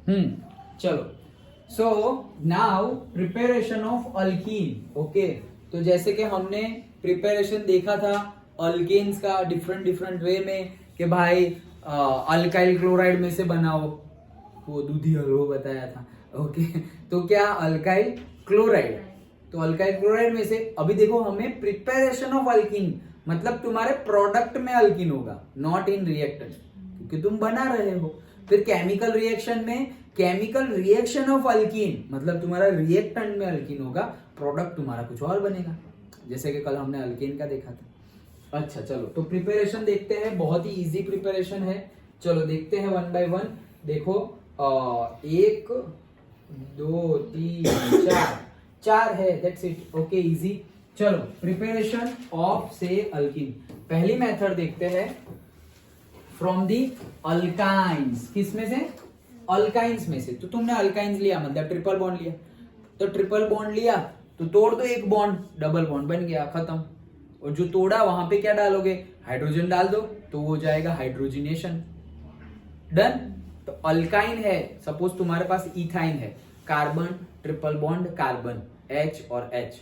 चलो, so now preparation of alkyne. Okay, तो जैसे कि हमने प्रिपरेशन देखा था अल्केन्स का डिफरेंट डिफरेंट वे में कि भाई अल्काइल क्लोराइड में से बनाओ, वो दूधी हलवा बताया था। ओके, तो क्या अल्काइल क्लोराइड, तो अल्काइल क्लोराइड में से अभी देखो हमें प्रिपरेशन ऑफ अल्कीन मतलब तुम्हारे प्रोडक्ट में अल्कीन होगा, नॉट इन रिएक्टेंट, क्योंकि तुम बना रहे हो। फिर केमिकल रिएक्शन में केमिकल रिएक्शन ऑफ अल्कीन मतलब तुम्हारा रिएक्टेंट में अल्कीन होगा, प्रोडक्ट तुम्हारा कुछ और बनेगा, जैसे कि कल हमने अल्कीन का देखा था। अच्छा चलो, तो प्रिपरेशन देखते हैं, बहुत ही इजी प्रिपरेशन है। चलो देखते हैं वन बाय वन। देखो 1 2 3 4 है, दैट्स इट। Okay, easy. चलो, प्रिपरेशन ऑफ से अल्कीन, पहली मेथड देखते हैं फ्रॉम दी अल्काइंस। किस में से? अल्काइंस में से। तो तुमने अल्काइंस लिया मतलब ट्रिपल बॉन्ड लिया, तो ट्रिपल बॉन्ड लिया तो तोड़ दो एक बॉन्ड, डबल बॉन्ड बन गया, खत्म। और जो तोड़ा वहां पे क्या डालोगे? हाइड्रोजन डाल दो, तो वो हो जाएगा हाइड्रोजिनेशन। डन। तो अल्काइन है, सपोज तुम्हारे पास इथाइन है, carbon triple bond carbon, H और H,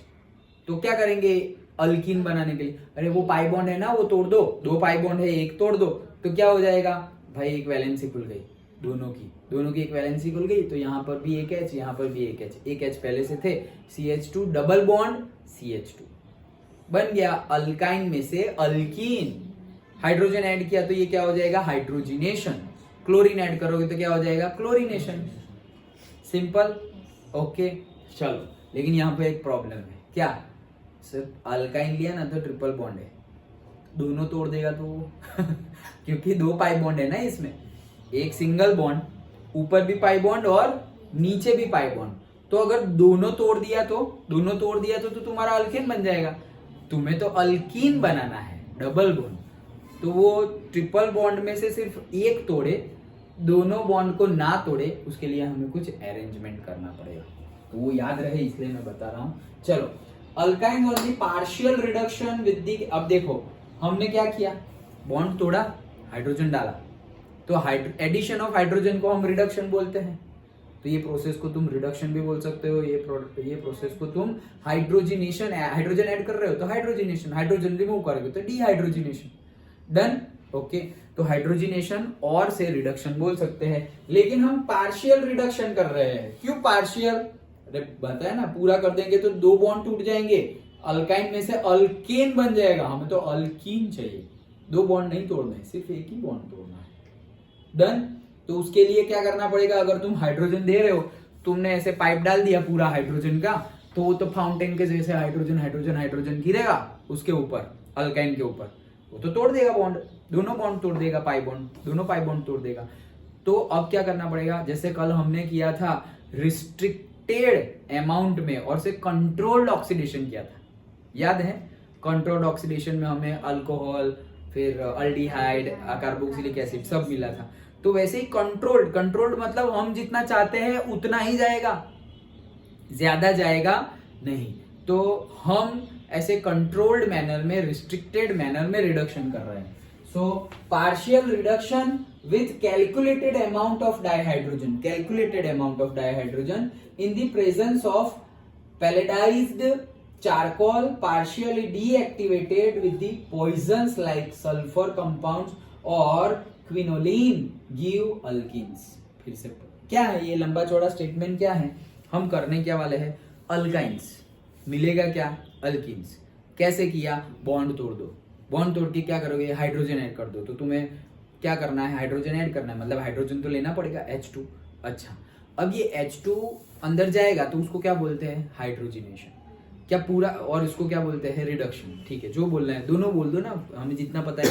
तो क्या करेंगे अल्कीन बनाने के लिए? अरे वो पाई बॉन्ड है ना, वो तोड़ दो, 2 पाई बॉन्ड है, एक तोड़ दो, तो क्या हो जाएगा भाई? एक वैलेंसी खुल गई, दोनों की एक वैलेंसी खुल गई, तो यहाँ पर भी एक H, यहाँ पर भी एक H, एक H पहले से थे, CH2 डबल बॉन्ड CH2 बन गया। अल्काइन में से अल्कीन, हाइड्रोजन ऐड किया तो ये क्या हो जाएगा? हाइड्रोजिनेशन। क्लोरीन ऐड करोगे तो क्या हो जाएगा? क्लोरीनेशन। सिंपल। ओके, चलो, लेकिन यहाँ पे एक प्रॉब्लम है। क्या? सिर्फ अल्काइन लिया ना तो ट्रिपल बॉन्ड है, दोनों तोड़ देगा तो क्योंकि 2 पाई बॉन्ड है ना इसमें, एक सिंगल बॉन्ड, ऊपर भी पाई बॉन्ड और नीचे भी पाई बॉन्ड, तो अगर दोनों तोड़ दिया तो तुम्हारा अल्केन बन जाएगा। तुम्हें तो अल्कीन बनाना है, डबल बॉन्ड, तो वो ट्रिपल बॉन्ड में से सिर्फ एक तोड़े, दोनों बॉन्ड को ना तोड़े, उसके लिए हमें कुछ अरेंजमेंट करना पड़ेगा, तो वो याद रहे इसलिए मैं बता रहा हूं। चलो, alkyne was the partial reduction with the, अब देखो हमने क्या किया, बॉन्ड तोड़ा, हाइड्रोजन डाला, तो एडिशन ऑफ हाइड्रोजन को हम रिडक्शन बोलते हैं, तो ये प्रोसेस को तुम रिडक्शन भी बोल सकते हो, ये प्रोसेस को तुम हाइड्रोजिनेशन, हाइड्रोजन ऐड कर रहे हो तो हाइड्रोजिनेशन, हाइड्रोजन रिमूव करोगे तो डिहाइड्रोजिनेशन। डन। ओके, तो हाइड्रोजिनेशन और से रिडक्शन बोल सकते हैं, लेकिन हम पार्शियल रिडक्शन कर रहे हैं। क्यों पार्शियल? अरे बताया ना, पूरा कर देंगे तो 2 बॉन्ड टूट जाएंगे, अल्काइन में से अल्केन बन जाएगा, हमें तो अल्कीन चाहिए, 2 बॉन्ड नहीं तोड़ना है, सिर्फ एक ही बॉन्ड तोड़ना है। डन। तो उसके लिए क्या करना पड़ेगा? अगर तुम हाइड्रोजन दे रहे हो, तुमने ऐसे पाइप डाल दिया पूरा हाइड्रोजन का, तो वो तो फाउंटेन के जैसे हाइड्रोजन हाइड्रोजन हाइड्रोजन गिरेगा उसके ऊपर, अल्काइन के ऊपर, वो तो तोड़ देगा बॉन्ड, दोनों बॉन्ड तोड़ देगा, पाई बॉन्ड, दोनों पाई बॉन्ड तोड़ देगा। तो अब क्या करना पड़ेगा? जैसे कल हमने किया था रिस्ट्रिक्टेड अमाउंट में और से कंट्रोल्ड ऑक्सीडेशन किया था, याद है? कंट्रोल्ड ऑक्सीडेशन में हमें अल्कोहल, फिर अल्डिहाइड, कार्बोक्सिलिक एसिड सब मिला था, तो वैसे ही कंट्रोल्ड मतलब हम जितना चाहते हैं उतना ही जाएगा, ज्यादा जाएगा नहीं, तो हम ऐसे कंट्रोल्ड मैनर में, रिस्ट्रिक्टेड मैनर में रिडक्शन कर रहे हैं। So partial reduction with calculated amount of dihydrogen, in the presence of palladized charcoal partially deactivated with the poisons like sulfur compounds और क्विनोलिन give alkenes। फिर से क्या है ये लंबा चौड़ा स्टेटमेंट? क्या है हम करने क्या वाले हैं? अल्काइंस मिलेगा क्या? अल्कीन्स। कैसे किया? बॉन्ड तोड़ दो, बॉन्ड तोड़ के क्या करोगे? हाइड्रोजन ऐड कर दो, तो तुम्हें क्या करना है? हाइड्रोजन ऐड करना है, मतलब हाइड्रोजन तो लेना पड़ेगा, H2। अच्छा, अब ये H2 अंदर जाएगा तो उसको क्या बोलते हैं? हाइड्रोजिनेशन। क्या पूरा, और इसको क्या बोलते हैं? रिडक्शन। ठीक है, जो बोलना है दोनों बोल दो ना, हमें जितना पता है।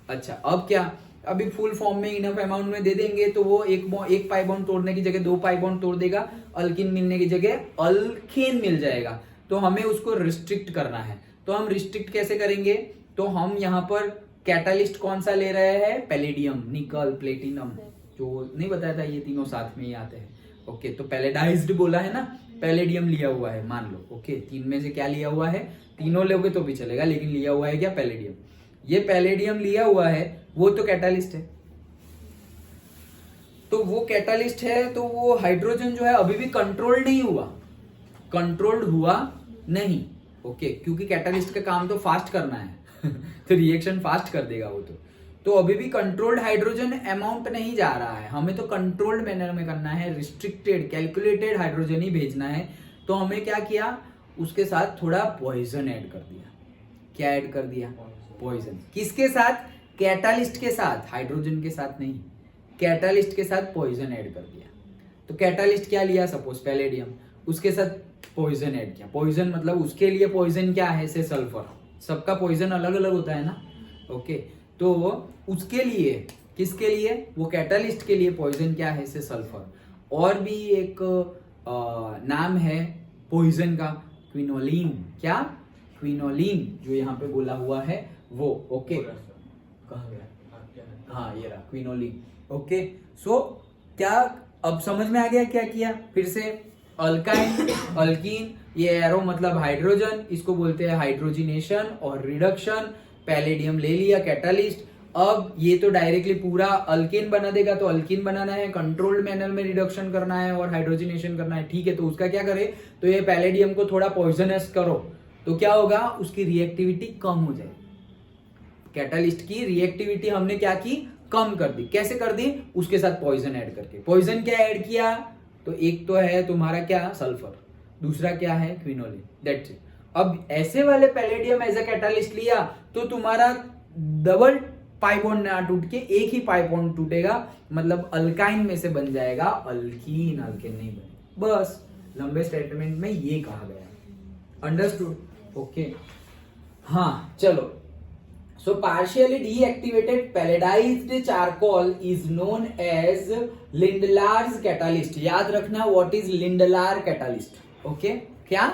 अच्छा, अब क्या? अभी फुल फॉर्म में इनफ अमाउंट में दे देंगे तो वो एक पाई बॉन्ड तोड़ने की जगह 2 पाई बॉन्ड तोड़ देगा, अल्कीन मिलने की जगह अल्केन मिल जाएगा, तो हमें उसको रिस्ट्रिक्ट करना है। तो हम रिस्ट्रिक्ट कैसे करेंगे? तो हम यहाँ पर कैटालिस्ट कौन सा ले रहे हैं? पैलेडियम, निकल, प्लेटिनम, जो नहीं बताया था, ये तीनों साथ में ही आते हैं। ओके, तो पैलेडाइज्ड बोला है ना, पैलेडियम लिया हुआ है, मान लो। ओके, 3 में से क्या लिया हुआ है? तीनों लोगे तो भी चलेगा, लेकिन लिया हुआ है क्या? पैलेडियम। ये पैलेडियम लिया हुआ है, वो तो कैटालिस्ट है, तो वो कैटालिस्ट है, तो वो हाइड्रोजन जो है अभी भी कंट्रोल्ड नहीं हुआ, कंट्रोल्ड हुआ नहीं, ओके, क्योंकि कैटालिस्ट का काम तो फास्ट करना है तो रिएक्शन फास्ट कर देगा वो तो अभी भी कंट्रोल्ड हाइड्रोजन अमाउंट नहीं जा रहा है, हमें तो कंट्रोल्ड मैनर में करना है, रिस्ट्रिक्टेड कैलकुलेटेड हाइड्रोजन ही भेजना है। तो हमें क्या किया, उसके साथ थोड़ा पॉइजन ऐड कर दिया। क्या ऐड कर दिया? पॉइजन। किसके साथ? कैटालिस्ट के साथ, हाइड्रोजन के साथ नहीं, कैटालिस्ट के साथ पॉइजन ऐड कर दिया। तो कैटालिस्ट क्या लिया, सपोज पैलेडियम, उसके साथ पॉइजन ऐड किया। पॉइजन मतलब उसके लिए पॉइजन क्या है, से सल्फर, सबका पॉइजन अलग अलग होता है ना, ओके। तो उसके लिए, किसके लिए, वो कैटालिस्ट के लिए पॉइजन क्या है, से सल्फर। और भी एक नाम है पॉइजन का, क्विनोलिन। क्या? क्विनोलिन, जो यहाँ पे बोला हुआ है वो, ओके। कहाँ गया? हाँ, ये रहा क्विनोलिन, ओके। सो क्या अब समझ में आ गया क्या किया? फिर से अल्काइन, अल्कीन, ये एरो मतलब हाइड्रोजन, इसको बोलते हैं हाइड्रोजिनेशन और रिडक्शन। पैलेडियम ले लिया कैटालिस्ट। अब ये तो डायरेक्टली पूरा अल्केन बना देगा, तो अल्कीन बनाना है, कंट्रोल्ड मैनर में रिडक्शन करना है और हाइड्रोजिनेशन करना है, ठीक है। तो उसका क्या करे, तो ये पैलेडियम को थोड़ा पॉइजनस करो, तो क्या होगा, उसकी रिएक्टिविटी कम हो जाएगी। कैटालिस्ट की रिएक्टिविटी हमने क्या की, कम कर दी। कैसे कर दी? उसके साथ पॉइजन ऐड करके। पॉइजन क्या ऐड किया, तो एक तो है तुम्हारा क्या, सल्फर, दूसरा क्या है, क्विनोलिन, दैट्स इट। अब ऐसे वाले पैलेडियम एज अ कैटालिस्ट लिया तो तुम्हारा डबल पाई बॉन्ड ना टूट के एक ही पाई बॉन्ड टूटेगा, मतलब अल्काइन में से बन जाएगा अल्कीन, अल्केन नहीं बने। बस लंबे स्टेटमेंट में ये कहा गया, अंडरस्टूड, ओके। हाँ चलो, so partially deactivated palletized charcoal is known as Lindlar's catalyst। याद रखना what is Lindlar catalyst, okay? क्या?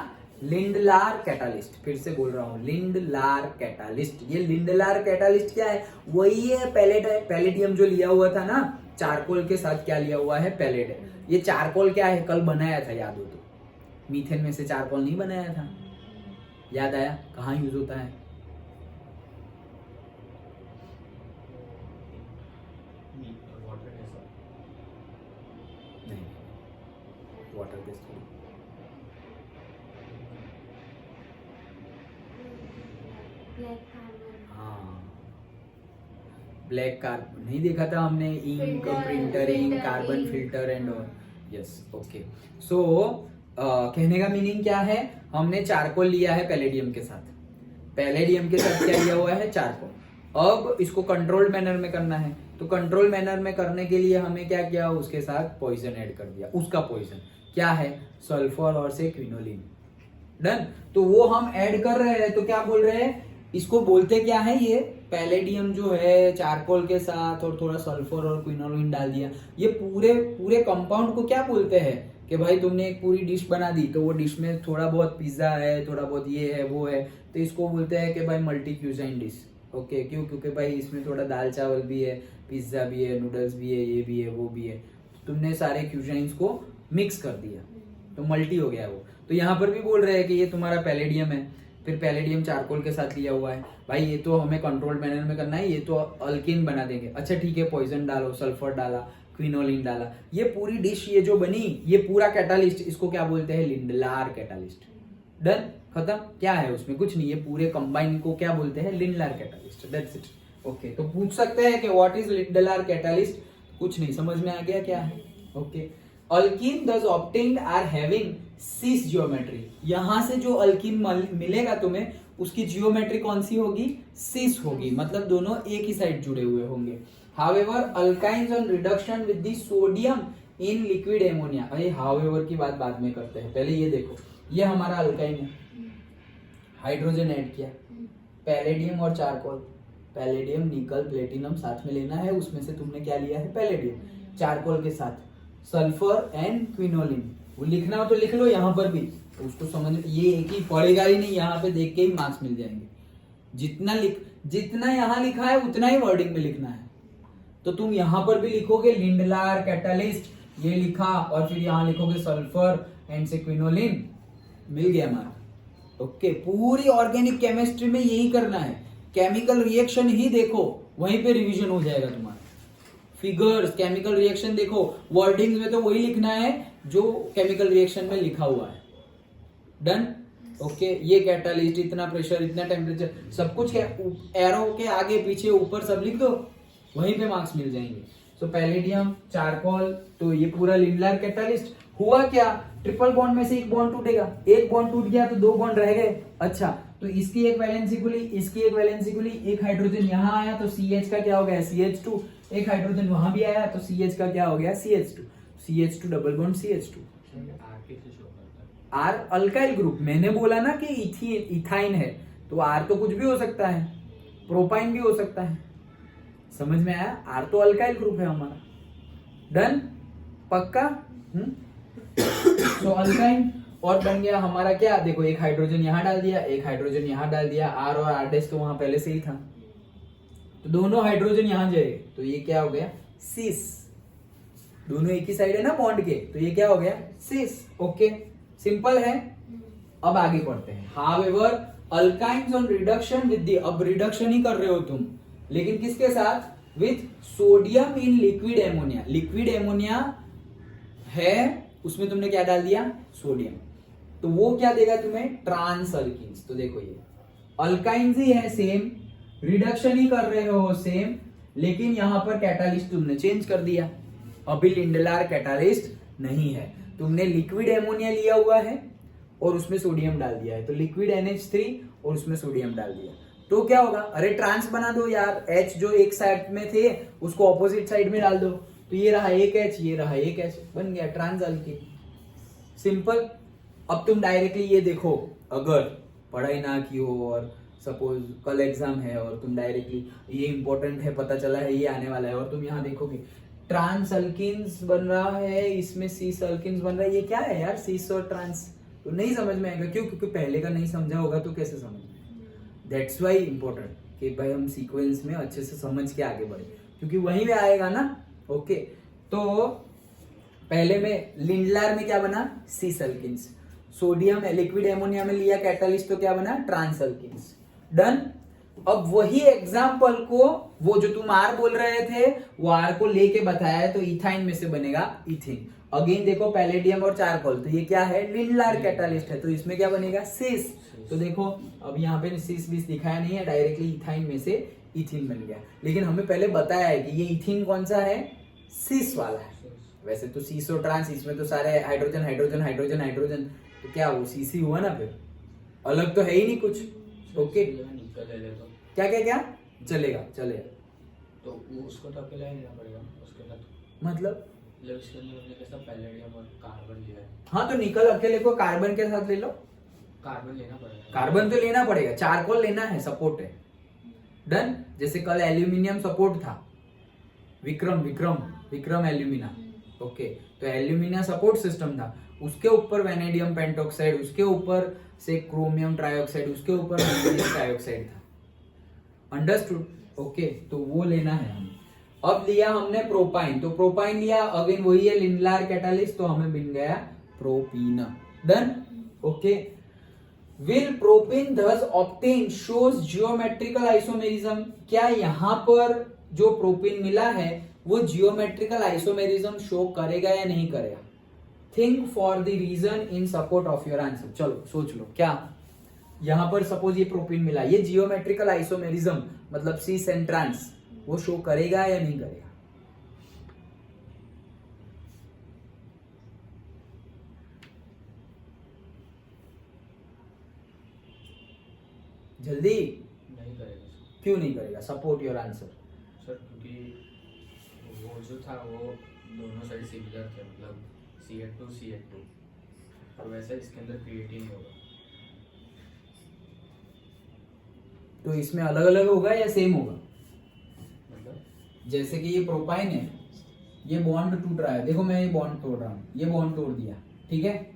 Lindlar catalyst, फिर से बोल रहा हूँ, Lindlar catalyst। ये Lindlar catalyst क्या है? वही है पैलेडियम जो लिया हुआ था ना चारकोल के साथ, क्या लिया हुआ है, पैलेट। ये चारकोल क्या है, कल बनाया था, याद हो तो, मीथेन में से चारकोल नहीं बनाया था, याद आया? कहाँ यूज होता है? वाटर बेस थोड़ी, हाँ, ब्लैक कार्बन नहीं देखा था हमने, ink printer, ink carbon filter and all, yes, okay. So कहने का मीनिंग क्या है, हमने चारकोल लिया है पैलेडियम के साथ, पैलेडियम के साथ क्या लिया हुआ है, चारकोल। अब इसको कंट्रोल्ड मैनर में करना है, तो कंट्रोल मैनर में करने के लिए हमें क्या किया, उसके साथ पॉइजन ऐड कर दिया। उसका पॉइजन क्या है, सल्फर और से क्विनोलिन, डन। तो वो हम ऐड कर रहे हैं, तो क्या बोल रहे हैं, इसको बोलते क्या है, ये पैलेडियम जो है चारकोल के साथ और थोड़ा सल्फर और क्विनोलिन डाल दिया, ये पूरे कंपाउंड को क्या बोलते हैं, कि भाई तुमने एक पूरी डिश बना दी, तो वो डिश में थोड़ा बहुत पिज्जा है, थोड़ा बहुत ये है, वो है, तो इसको बोलते हैं कि भाई मल्टी क्यूजाइन डिश, ओके। क्यों? क्योंकि भाई इसमें थोड़ा दाल चावल भी है, पिज्जा भी है, नूडल्स भी है, ये भी है, वो भी है, तुमने सारे क्यूजाइंस को मिक्स कर दिया, तो मल्टी हो गया वो। तो यहाँ पर भी बोल रहे हैं कि ये तुम्हारा पैलेडियम है, फिर पैलेडियम चारकोल के साथ लिया हुआ है, भाई ये तो हमें कंट्रोल्ड मैनर में करना है, ये तो अल्कीन बना देंगे। अच्छा ठीक है, पॉइजन डालो, सल्फर डाला, क्विनोलिन डाला, ये पूरी डिश ये जो बनी, ये पूरा कैटालिस्ट, इसको क्या बोलते हैं, लिंडलार कैटालिस्ट, डन, खत्म। क्या है उसमें, कुछ नहीं, ये पूरे कंबाइन को क्या बोलते हैं, Lindlar catalyst, that's it, okay. तो पूछ सकते हैं कि व्हाट इज लिंडलार कैटालिस्ट, कुछ नहीं, समझ में आ गया क्या है, okay. Alkyne thus obtained are having cis geometry। यहां से जो अल्कीन मिलेगा तुम्हें, उसकी जियोमेट्री कौन सी होगी, सिस होगी, मतलब दोनों एक ही साइड जुड़े हुए होंगे। However, alkynes on reduction with the sodium in liquid ammonia। अरे however की बात बाद में करते हैं, पहले ये देखो, ये हमारा अल्काइन है, हाइड्रोजन ऐड किया, पैलेडियम और चारकोल, पैलेडियम निकल प्लेटिनम साथ में लेना है, उसमें से तुमने क्या लिया है, पैलेडियम, चारकोल के साथ सल्फर एंड क्विनोलिन। वो लिखना हो तो लिख लो यहाँ पर भी, तो उसको समझ, ये एक ही पढ़ेगा ही नहीं, यहाँ पे देख के ही मार्क्स मिल जाएंगे। जितना यहाँ लिखा है उतना ही वर्डिंग में लिखना है। तो तुम यहाँ पर भी लिखोगे लिंडलार कैटालिस्ट, ये लिखा, और फिर यहाँ लिखोगे सल्फर एंड से क्विनोलिन, मिल गया मार्क, ओके। पूरी ऑर्गेनिक केमिस्ट्री में यही करना है, केमिकल रिएक्शन ही देखो, वहीं पे रिवीजन हो जाएगा तुम्हारा। फिगर्स, केमिकल रिएक्शन देखो, वर्डिंग्स में तो वही लिखना है जो केमिकल रिएक्शन में लिखा हुआ है। डन। ओके, ये कैटालिस्ट, इतना प्रेशर, इतना टेम्परेचर, सब कुछ एरो के आगे पीछे ऊपर सब लिख दो, वहीं पे मार्क्स मिल जाएंगे। सो पैलेडियम, चारकोल, तो ये पूरा लिंडलार कैटालिस्ट। हुआ क्या, ट्रिपल बॉन्ड में से एक बॉन्ड टूटेगा, एक बॉन्ड टूट गया तो दो बॉन्ड रह गए। अच्छा, तो इसकी एक वैलेंसी खुली, इसकी एक वैलेंसी खुली, एक हाइड्रोजन यहाँ आया तो CH का क्या हो गया, CH2, एक हाइड्रोजन वहां भी आया तो CH का क्या हो गया, CH2, CH2 double bond CH2। R alkyl group, मैंने बोला ना कि इथाइन है, तो R तो कुछ भी हो सकता है, प्रोपाइन भी हो सकता है, समझ में आया। R तो अल्काइल ग्रुप है हमारा। डन, पक्का। तो अल्काइन, और बन गया हमारा क्या, देखो एक हाइड्रोजन यहाँ डाल दिया, एक हाइड्रोजन यहाँ डाल दिया, R और R' तो वहां पहले से ही था, तो दोनों हाइड्रोजन यहाँ जाए तो ये क्या हो गया, सिस। दोनों एक ही साइड है ना बॉन्ड के, तो ये क्या हो गया, सिस। ओके, सिंपल है। अब आगे पढ़ते हैं। However alkynes on reduction with the, अब रिडक्शन ही कर रहे हो तुम, लेकिन किसके साथ, with sodium in liquid ammonia. Liquid ammonia है, उसमें तुमने क्या डाल दिया, सोडियम, तो वो क्या देगा तुम्हें, ट्रांस अल्कीन्स। तो देखो ये अल्काइन्स ही है, सेम रिडक्शन ही कर रहे हो सेम, लेकिन यहां पर कैटालिस्ट तुमने चेंज कर दिया। अभी लिंडलार कैटालिस्ट नहीं है, तुमने लिक्विड एमोनिया लिया हुआ है और उसमें सोडियम डाल दिया है, तो लिक्विड NH3 और उसमें सोडियम डाल दिया, तो क्या होगा, अरे ट्रांस बना दो यार, H जो एक साइड में थे उसको ऑपोजिट साइड में डाल दो, तो ये रहा एक H, ये रहा एक H, बन गया ट्रांस अल्कीन। सिंपल। अब तुम डायरेक्टली ये देखो, अगर पढ़ाई ना की हो और सपोज कल एग्जाम है और तुम डायरेक्टली ये इंपॉर्टेंट है, पता चला है ये आने वाला है, और तुम यहाँ देखोगे ट्रांस अल्कीन्स बन रहा है, इसमें सीस अल्कीन्स बन रहा है, ये क्या है यार, सीस और ट्रांस, तो नहीं समझ में आएगा। क्यों, क्योंकि पहले का नहीं समझा होगा तो कैसे समझ में। दैट्स वाई इंपॉर्टेंट कि भाई हम सीक्वेंस में अच्छे से समझ के आगे बढ़े, क्योंकि वहीं पे आएगा ना। ओके, तो पहले में लिंडलार में क्या बना, सीस अल्कीन्स, सोडियम लिक्विड एमोनिया में लिया कैटालिस्ट तो क्या बना, ट्रांस अल्कीन्स। डन। अब वही एग्जाम्पल को, वो जो तुम R बोल रहे थे, वो R को लेके बताया है, तो इथाइन में से बनेगा इथिन। अगेन देखो पैलेडियम और चारकोल, तो ये क्या है, लिंडलार कैटालिस्ट है, तो इसमें क्या बनेगा, सिस। तो देखो अब यहाँ पे सिस बीस दिखाया नहीं है, डायरेक्टली इथाइन में से इथिन बन गया, लेकिन हमें पहले बताया है कि ये इथिन कौन सा है, सिस वाला है। वैसे तो सीस और ट्रांस, इसमें तो सारे हाइड्रोजन हाइड्रोजन हाइड्रोजन हाइड्रोजन, तो क्या वो सीसी हुआ ना, फिर अलग तो है ही नहीं कुछ। ओके, क्या क्या क्या चलेगा, चलेगा, तो वो उसको तो अकेला ही लेना पड़ेगा उसके साथ, मतलब इसके लिए हमने कैसा पैलेडियम और कार्बन लिया है। हाँ, तो निकल अकेले को कार्बन के साथ ले लो, कार्बन लेना पड़ेगा, कार्बन तो लेना पड़ेगा, चारकोल लेना है, सपोर्ट है। डन। जैसे कल एल्यूमिनियम सपोर्ट था, विक्रम विक्रम विक्रम एल्यूमिना। ओके, तो एल्यूमिना सपोर्ट सिस्टम था, उसके ऊपर वेनेडियम पेंटॉक्साइड, उसके ऊपर से क्रोमियम ट्राइऑक्साइड, उसके ऊपर मैग्नीशियम ट्राइऑक्साइड था। अंडरस्टूड। ओके, तो वो लेना है हमें। अब लिया हमने प्रोपाइन, तो प्रोपाइन लिया, अगेन वही है लिंडलार कैटालिस्ट, तो हमें बन गया propene. Done. Okay, will propene thus obtain shows geometrical isomerism। क्या यहां पर जो प्रोपीन मिला है वो जियोमेट्रिकल आइसोमेरिज्म शो करेगा या नहीं करेगा? Think for the reason in support of your answer. चलो सोच लो, क्या यहां पर सपोज ये प्रोपीन मिला, ये जियोमेट्रिकल आइसोमेरिज्म मतलब सीस एंड ट्रांस वो शो करेगा या नहीं करेगा? जल्दी। नहीं करेगा। क्यों नहीं करेगा? Support your answer. सर क्योंकि वो जो था वो दोनों साइड सिमिलर थे, मतलब CH2 CH2, और वैसा इसके अंदर क्रिएट ही नहीं होगा। तो इसमें अलग अलग होगा या सेम होगा? मतलब जैसे कि ये प्रोपाइन है, ये बॉन्ड टूट रहा है, देखो मैं ये बॉन्ड तोड़ रहा हूँ, ये बॉन्ड तोड़ दिया, ठीक है,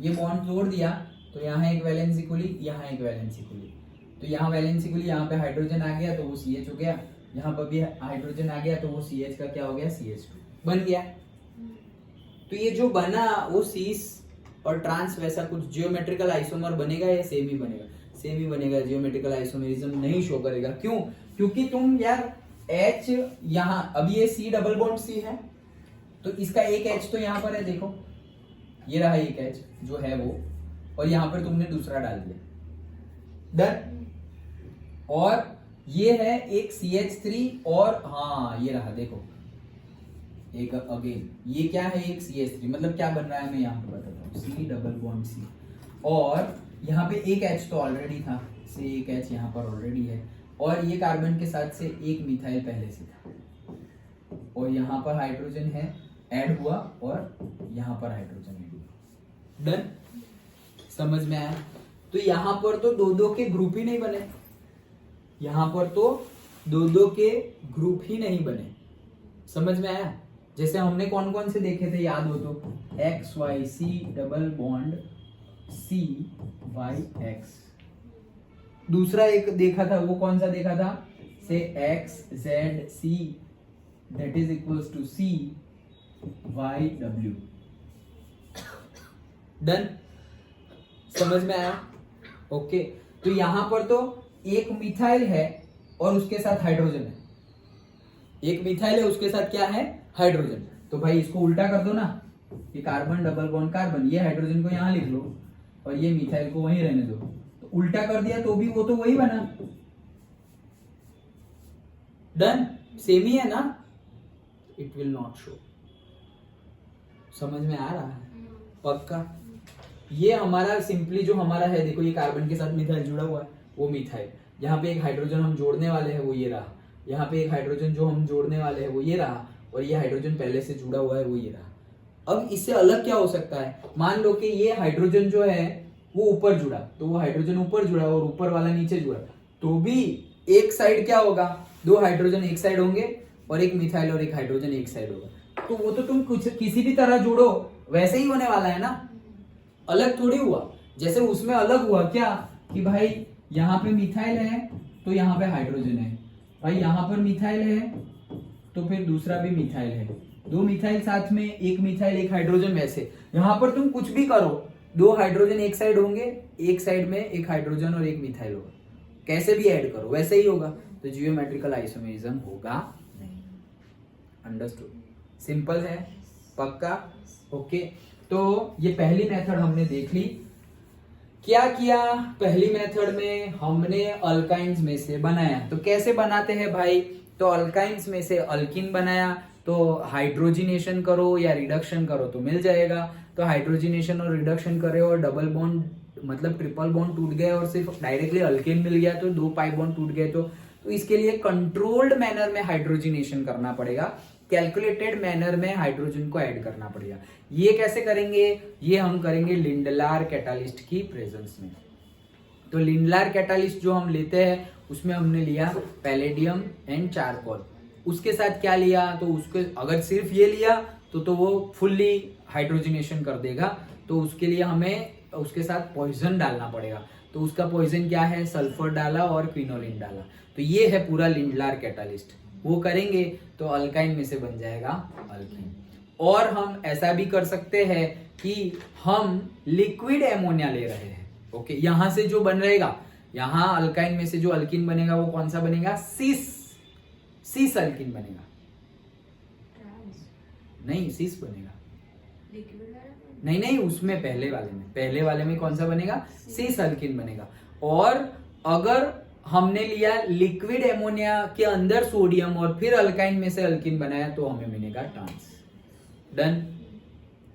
ये बॉन्ड तोड़ दिया तो यहाँ एक वैलेंसी खुली, यहाँ एक वैलेंसी खुली, तो यहाँ वैलेंसी खुली, यहाँ पे हाइड्रोजन आ गया तो वो CH हो गया, यहाँ पर भी हाइड्रोजन आ गया तो वो CH का क्या हो गया, CH2 बन गया। तो ये जो बना वो सीस और ट्रांस वैसा कुछ जियोमेट्रिकल आइसोमर बनेगा या सेम ही बनेगा? सेम ही बनेगा, जियोमेट्रिकल आइसोमेरिज्म नहीं शो करेगा। क्यों? क्योंकि तुम यार H यहाँ, अब ये C डबल बॉन्ड C है तो इसका एक H तो यहाँ पर है, देखो ये रहा एक H जो है वो, और यहाँ पर तुमने दूसरा डाल दिया, डन। और ये है एक CH3 और हाँ ये रहा, देखो एक अगेन ये क्या है, एक CH3, मतलब क्या बन रहा है मैं यहाँ पे बताता हूँ, C डबल बॉन्ड C, और यहाँ पे एक H तो ऑलरेडी था, से एक H यहाँ पर ऑलरेडी है, और ये कार्बन के साथ से एक मिथाइल पहले से था, और यहाँ पर हाइड्रोजन है ऐड हुआ, और यहाँ पर हाइड्रोजन ऐड हुआ, डन। समझ में आया? तो यहाँ पर तो दो दो के ग्रुप ही नहीं बने, यहाँ पर तो दो दो के ग्रुप ही नहीं बने, समझ में आया? जैसे हमने कौन कौन से देखे थे याद हो तो, X Y C double bond C Y X, दूसरा एक देखा था, वो कौन सा देखा था, से X Z C that is equals to C Y W, done. समझ में आया? ओके, तो यहां पर तो एक मिथाइल है और उसके साथ हाइड्रोजन है, एक मिथाइल है उसके साथ क्या है, हाइड्रोजन। तो भाई इसको उल्टा कर दो ना, ये कार्बन डबल बॉन्ड कार्बन, ये हाइड्रोजन को यहां लिख लो और ये मिथाइल को वहीं रहने दो, तो उल्टा कर दिया तो भी वो तो वही बना, डन, सेम ही है ना, इट विल नॉट शो। समझ में आ रहा है? पक्का? ये हमारा सिंपली जो हमारा है, देखो ये कार्बन के साथ मिथाइल जुड़ा हुआ है, वो मिथाइल, यहाँ पे एक हाइड्रोजन हम जोड़ने वाले हैं वो ये रहा, यहाँ पे एक हाइड्रोजन जो हम जोड़ने वाले हैं वो ये रहा, और ये हाइड्रोजन पहले से जुड़ा हुआ है वो ये रहा। अब इससे अलग क्या हो सकता है, मान लो कि ये हाइड्रोजन जो है वो ऊपर जुड़ा, तो वो हाइड्रोजन ऊपर जुड़ा और ऊपर वाला नीचे जुड़ा, तो भी एक साइड क्या होगा, दो हाइड्रोजन एक साइड होंगे और एक मिथाइल और एक हाइड्रोजन एक साइड होगा, तो वो तो तुम कुछ किसी भी तरह जोड़ो वैसे ही होने वाला है ना, अलग थोड़ी हुआ। जैसे उसमें अलग हुआ क्या कि भाई यहाँ पे मिथाइल है तो यहाँ पे हाइड्रोजन है, भाई यहाँ पर मिथाइल है तो फिर दूसरा भी मिथाइल है, दो मिथाइल साथ में, एक मिथाइल एक हाइड्रोजन, वैसे यहाँ पर तुम कुछ भी करो, दो हाइड्रोजन एक साइड होंगे, एक साइड में एक हाइड्रोजन और एक मिथाइल होगा, कैसे भी ऐड करो वैसे ही होगा, तो जियोमेट्रिकल आइसोमेरिज्म होगा नहीं। अंडरस्टूड? सिंपल है? पक्का? ओके, तो ये पहली मेथड हमने देख ली। क्या किया पहली मेथड में, हमने अल्काइंस में से बनाया, तो कैसे बनाते हैं भाई, तो अल्काइंस में से अल्कीन बनाया, तो हाइड्रोजिनेशन करो या रिडक्शन करो तो मिल जाएगा, तो हाइड्रोजिनेशन और रिडक्शन करे और डबल बॉन्ड मतलब ट्रिपल बॉन्ड टूट गए और सिर्फ डायरेक्टली अल्केन मिल गया तो दो पाई बॉन्ड टूट गए, तो इसके लिए कंट्रोल्ड मैनर में हाइड्रोजिनेशन करना पड़ेगा, कैलकुलेटेड मैनर में हाइड्रोजन को ऐड करना पड़ेगा। ये कैसे करेंगे, ये हम करेंगे लिंडलार कैटालिस्ट की प्रेजेंस में। तो लिंडलार कैटालिस्ट जो हम लेते हैं उसमें हमने लिया पैलेडियम एंड चारकोल, उसके साथ क्या लिया, तो उसके अगर सिर्फ ये लिया तो वो फुल्ली हाइड्रोजिनेशन कर देगा, तो उसके लिए हमें उसके साथ पॉइजन डालना पड़ेगा, तो उसका पॉइजन क्या है, सल्फर डाला और क्विनोलिन डाला, तो ये है पूरा लिंडलार कैटालिस्ट, वो करेंगे तो अल्काइन में से बन जाएगा अल्कीन। और हम ऐसा भी कर सकते हैं कि हम लिक्विड एमोनिया ले रहे हैं, ओके, यहां से जो बन रहेगा, यहां अल्काइन में से जो अल्कीन बनेगा वो कौन सा बनेगा, सिस अल्कीन बनेगा, नहीं सिस बनेगा, नहीं उसमें पहले वाले में कौन सा बनेगा, सिस अल्कीन बनेगा। और अगर हमने लिया लिक्विड एमोनिया के अंदर सोडियम और फिर अल्काइन में से अल्कीन बनाया तो हमें मिलेगा ट्रांस। डन?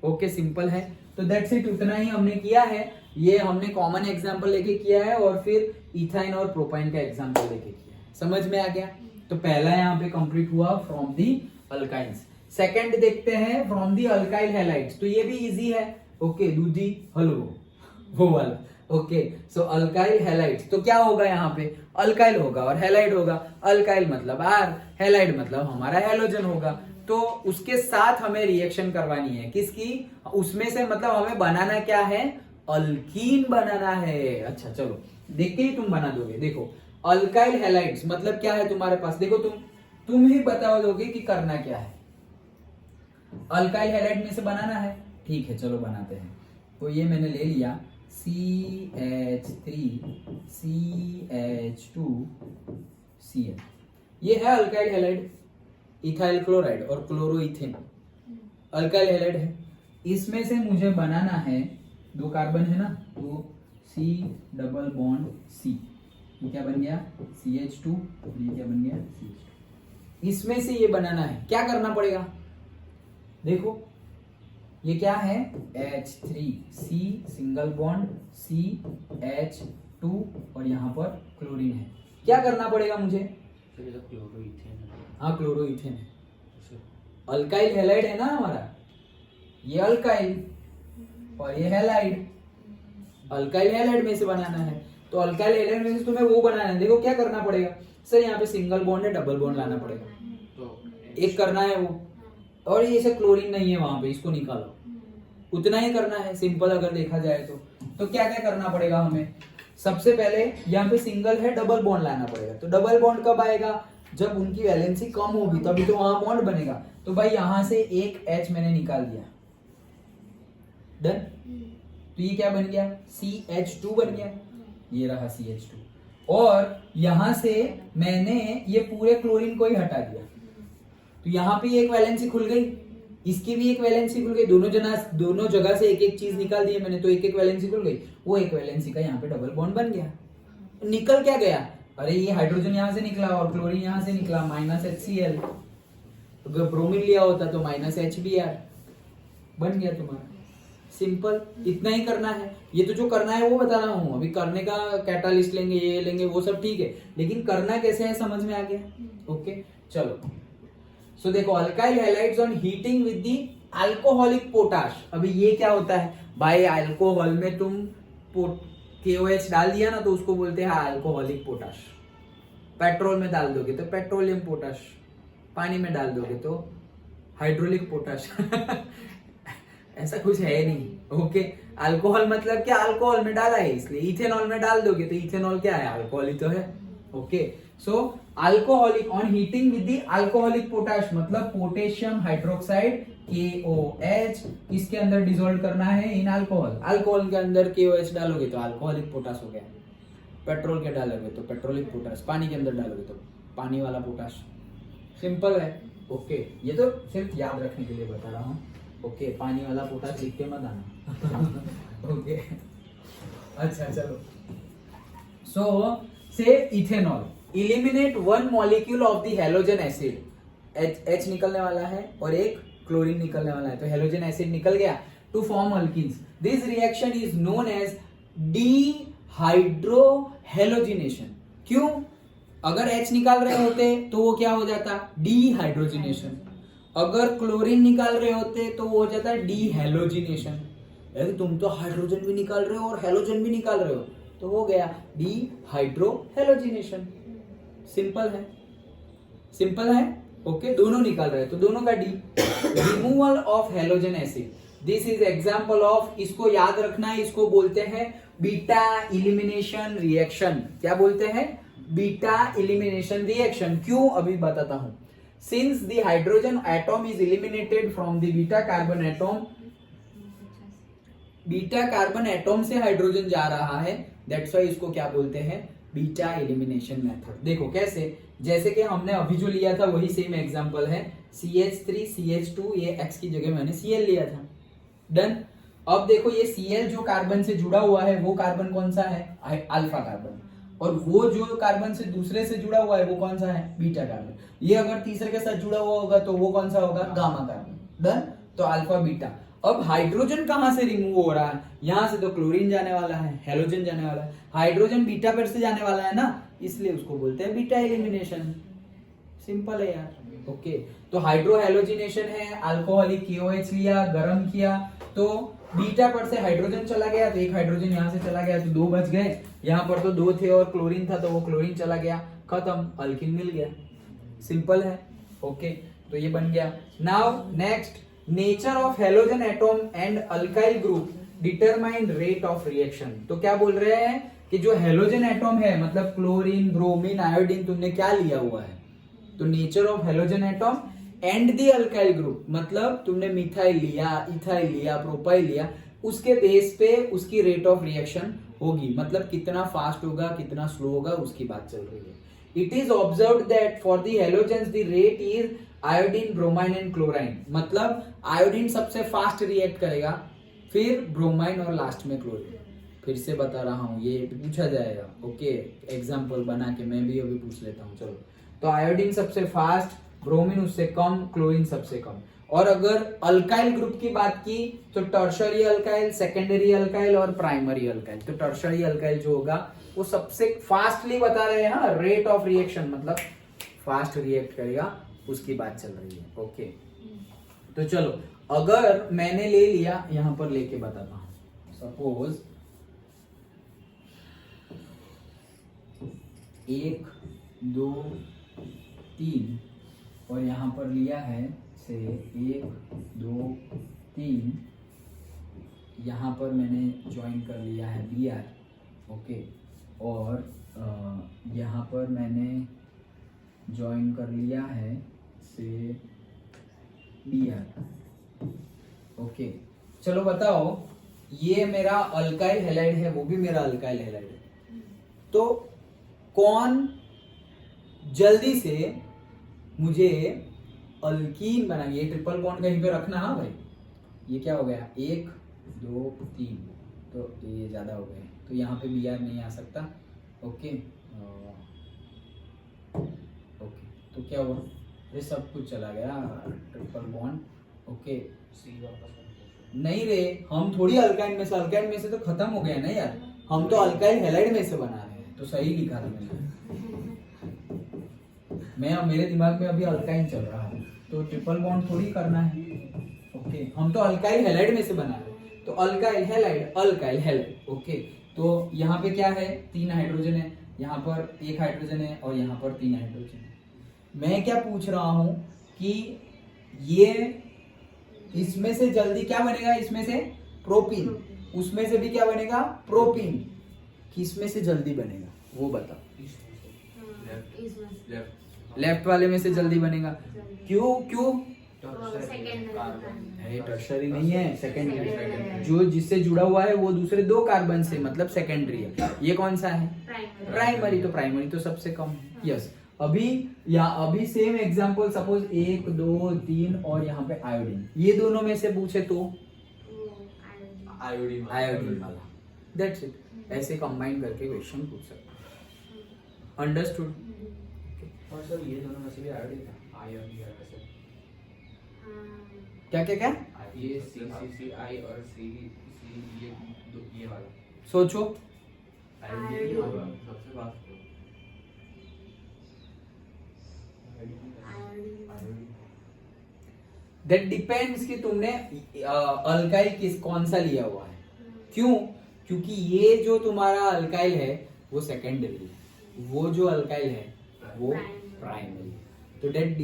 ओके, सिंपल है। तो दैट्स इट, उतना ही हमने किया है, ये हमने कॉमन एग्जांपल लेके किया है और फिर इथाइन और प्रोपाइन का एग्जांपल लेके किया है। समझ में आ गया? तो पहला यहाँ पे कंप्लीट हुआ फ्रॉम दी अल्काइंस। सेकंड देखते हैं फ्रॉम दी अल्काइल हैलाइड्स, तो ये भी इजी है, ओके, दूधी हलवो वो वाला, ओके। सो अल्काइल हैलाइड्स, तो क्या होगा यहाँ पे, अल्काइल होगा और हैलाइड होगा, अल्काइल मतलब आर, हैलाइड मतलब हमारा हैलोजन होगा, तो उसके साथ हमें रिएक्शन करवानी है, किसकी, उसमें से मतलब हमें बनाना क्या है, अल्कीन बनाना है। अच्छा चलो देख के ही तुम बना दोगे, देखो अल्काइल हैलाइड्स मतलब क्या है तुम्हारे पास, देखो तुम ही बता दोगे कि करना क्या है। अल्काइल हैलाइड में से बनाना है, ठीक है चलो बनाते हैं। तो ये मैंने ले लिया CH3 CH2 Cl, ये है अल्काइल हैलाइड, इथाइल क्लोराइड और क्लोरोइथेन अल्काइल हैलाइड है। इसमें से मुझे बनाना है, 2 कार्बन है ना, तो C डबल बॉन्ड C, ये क्या बन गया CH2 और ये क्या बन गया CH2। इसमें से ये बनाना है, क्या करना पड़ेगा, देखो ये क्या है H3C सिंगल बॉन्ड CH2 और यहाँ पर क्लोरीन है। क्या करना पड़ेगा मुझे, हाँ क्लोरोइथेन है, अल्काइल हैलाइड है ना हमारा, ये अल्काइल और ये हैलाइड, अल्काइल हैलाइड में से बनाना है। तो अल्काइल हैलाइड में से तुम्हें वो बनाना है, देखो क्या करना पड़ेगा सर, यहाँ पे सिंगल बॉन्ड है, डबल बॉन्ड लाना पड़ेगा, तो एक करना है वो, और ये से क्लोरीन नहीं है वहां पे, इसको निकालो, उतना ही करना है सिंपल अगर देखा जाए तो क्या क्या करना पड़ेगा हमें, सबसे पहले यहाँ पे सिंगल है, डबल बॉन्ड लाना पड़ेगा। तो डबल बॉन्ड कब आएगा, जब उनकी वैलेंसी कम होगी तभी तो वहां बॉन्ड बनेगा। तो भाई यहां से एक H मैंने निकाल दिया, डन। तो ये क्या बन गया CH2 बन गया, ये रहा CH2, और यहां से मैंने ये पूरे क्लोरीन को ही हटा दिया, तो यहाँ पे एक वैलेंसी खुल गई, इसकी भी एक वैलेंसी खुल गई, दोनों जगह से एक एक चीज निकाल दी मैंने, तो एक एक वैलेंसी खुल गई, वो एक वैलेंसी का यहाँ पे डबल बॉन्ड बन गया। निकल क्या गया, अरे ये हाइड्रोजन यहाँ से निकला और क्लोरीन यहाँ से निकला, -HCl, अगर ब्रोमीन लिया होता तो -HBr बन गया तुम्हारा, सिंपल इतना ही करना है। ये तो जो करना है वो बता रहा हूँ, अभी करने का कैटालिस्ट लेंगे, ये लेंगे, वो सब ठीक है, लेकिन करना कैसे है समझ में आ गया। ओके चलो, सो देखो alkyl halides on heating with the alcoholic potash. अभी ये क्या होता है भाई, अल्कोहल में तुम KOH डाल दिया ना तो उसको बोलते हैं अल्कोहलिक पोटाश, पेट्रोल में डाल दोगे तो पेट्रोलियम पोटाश, पानी में डाल दोगे तो हाइड्रोलिक पोटाश ऐसा कुछ है नहीं। ओके अल्कोहल मतलब क्या, अल्कोहल में डाला है इसलिए, इथेनॉल में डाल दोगे तो इथेनॉल क्या है, अल्कोहल ही तो है। Okay so alcoholic on heating with the alcoholic potash मतलब पोटेशियम हाइड्रोक्साइड KOH किसके अंदर डिसॉल्व करना है, इन अल्कोहल, अल्कोहल के अंदर KOH डालोगे तो अल्कोहलिक पोटाश हो गया, पेट्रोल के डालोगे तो पेट्रोलिक पोटाश, पानी के अंदर डालोगे तो पानी वाला पोटाश, सिंपल है। ओके ये तो सिर्फ याद रखने के लिए बता रहा हूँ। ओके पानी वाला पोटाश लिख के मत आना ओके अच्छा चलो, सो से ethanol eliminate 1 molecule of the halogen acid, H निकलने वाला है और एक क्लोरीन निकलने वाला है, तो हैलोजन एसिड निकल गया to form alkenes. This reaction is known as dehydrohalogenation. क्यों, अगर H निकाल रहे होते तो वो क्या हो जाता, डीहाइड्रोजिनेशन, अगर क्लोरीन निकाल रहे होते तो वो हो जाता डीहेलोजिनेशन। तुम तो हाइड्रोजन भी निकाल रहे हो और हेलोजन भी निकाल रहे हो तो हो गया डीहाइड्रोहेलोजिनेशन। सिंपल है, सिंपल है। ओके दोनों निकाल रहे हैं तो दोनों का D. Removal of halogen acid, this is example of, इसको याद रखना है, इसको बोलते हैं बीटा इलिमिनेशन रिएक्शन। क्या बोलते हैं, बीटा इलिमिनेशन रिएक्शन। क्यों अभी बताता हूं। Since the hydrogen atom is eliminated from the beta carbon atom, beta carbon atom से हाइड्रोजन जा रहा है, दैट्स व्हाई इसको क्या बोलते हैं, बीटा एलिमिनेशन मेथड। देखो कैसे, जैसे कि हमने अभी जो लिया था वही सेम एग्जांपल है, CH3 CH2, ये X की जगह मैंने Cl लिया था, डन। अब देखो ये Cl जो कार्बन से जुड़ा हुआ है वो कार्बन कौन सा है, अल्फा कार्बन, और वो जो कार्बन से दूसरे से जुड़ा हुआ है वो कौन सा है, बीटा कार्बन। ये अगर तीसरे के साथ जुड़ा हुआ होगा तो वो कौन सा होगा, गामा कार्बन, डन। तो अल्फा बीटा। अब हाइड्रोजन कहां से रिमूव हो रहा है, यहां से तो क्लोरीन जाने वाला है, हेलोजन जाने वाला है, हाइड्रोजन बीटा पर से जाने वाला है ना, इसलिए उसको बोलते हैं बीटा एलिमिनेशन। सिंपल है यार। ओके तो हाइड्रोहेलोजिनेशन है, अल्कोहलिक KOH लिया, गर्म किया तो बीटा पर से हाइड्रोजन चला गया, तो एक हाइड्रोजन यहां से चला गया तो 2 बच गए, यहां पर तो 2 थे और क्लोरीन था तो वो क्लोरीन चला गया, खत्म, अल्किन मिल गया। सिंपल है। ओके तो ये बन गया। Now next, nature of halogen atom and alkyl group determine rate of reaction. तो क्या बोल रहे हैं कि जो हेलोजन एटॉम है मतलब क्लोरीन, ब्रोमीन, आयोडीन, तुमने क्या लिया हुआ है, तो nature of halogen atom and the alkyl group मतलब तुमने मिथाइल लिया, इथाइल लिया, प्रोपाइल लिया, उसके बेस पे उसकी रेट ऑफ रिएक्शन होगी, मतलब कितना फास्ट होगा कितना स्लो होगा उसकी बात चल रही है। It is observed that for the halogens the rate is iodine, bromine and chlorine. मतलब आयोडीन सबसे फास्ट रिएक्ट करेगा, फिर ब्रोमाइन और लास्ट में क्लोरीन। फिर से बता रहा हूँ, ये पूछा जाएगा। ओके, एग्जाम्पल बना के मैं भी अभी पूछ लेता हूँ। चलो, तो आयोडीन सबसे फास्ट, ब्रोमीन उससे कम, क्लोरीन सबसे कम। और अगर अल्काइल ग्रुप की बात की तो टर्शरी अल्काइल, सेकेंडरी अल्काइल और प्राइमरी अल्काइल। तो टर्शरी अल्काइल जो होगा वो सबसे फास्टली बता रहे हैं, हाँ, रेट ऑफ रिएक्शन मतलब फास्ट रिएक्ट करेगा, उसकी बात चल रही है। ओके, तो चलो, अगर मैंने ले लिया, यहां पर लेके बताता हूं, सपोज 1 2 3 और यहां पर लिया है से 1 2 3, यहां पर मैंने ज्वाइन कर लिया है Br। ओके, और यहाँ पर मैंने ज्वाइन कर लिया है से Br। ओके, चलो बताओ, ये मेरा अल्काइल हैलाइड है, वो भी मेरा अल्काइल हैलाइड है, तो कौन जल्दी से मुझे अल्कीन बना, ये ट्रिपल बॉन्ड कहीं पे रखना। हाँ भाई, ये क्या हो गया, 1 2 3, तो ये ज्यादा हो गया, तो यहाँ पे Br नहीं आ सकता। ओके, ओके, तो क्या हुआ, ये सब कुछ चला गया, ट्रिपल बॉन्ड। ओके, सी वापस नहीं रे, हम थोड़ी अल्काइन में से तो खत्म हो गया ना यार, हम तो अल्काइल हैलाइड में से बना रहे हैं, तो सही लिखा था मैं मेरे दिमाग में अभी अल्काइन चल रहा है, तो ट्रिपल बॉन्ड थोड़ी करना है। ओके, हम तो अल्काइल हैलाइड में से बना रहे हैं, तो अल्काइल हैलाइड। ओके, तो यहाँ पे क्या है, 3 हाइड्रोजन है, यहाँ पर 1 हाइड्रोजन है और यहाँ पर 3 हाइड्रोजन है। मैं क्या पूछ रहा हूं कि ये इसमें से जल्दी क्या बनेगा, इसमें से प्रोपीन, उसमें से भी क्या बनेगा, प्रोपीन, किसमें से जल्दी बनेगा वो बताओ। लेफ्ट वाले में से जल्दी बनेगा, क्यों क्यों, टर्शरी नहीं है, सेकेंडरी। जो जिससे जुड़ा हुआ है वो दूसरे 2 कार्बन से, मतलब सेकेंडरी है। ये कौन सा है, प्राइमरी। तो प्राइमरी तो सबसे कम है। यस, अभी सेम एग्जांपल, सपोज 1 2 3 और यहाँ पे आयोडीन, ये दोनों में से पूछे तो आयोडीन वाला, दैट्स इट। ऐसे कंबाइन करके क्वेश्चन पूछ सकते। अंडरस्टूड। और सर ये दोनों में से भी आयोडीन है, आयन भी है वैसे। क्या क्या क्या, ये सी आई और सी ये वाला सोचो। आयोडीन होगा सबसे फास्ट। दैट डिपेंड्स कि तुमने अल्काइल कौन सा लिया हुआ है। क्यों, क्योंकि ये जो तुम्हारा अल्काइल है वो सेकेंडरी है, वो जो अल्काइल है वो प्राइमरी। तो दैट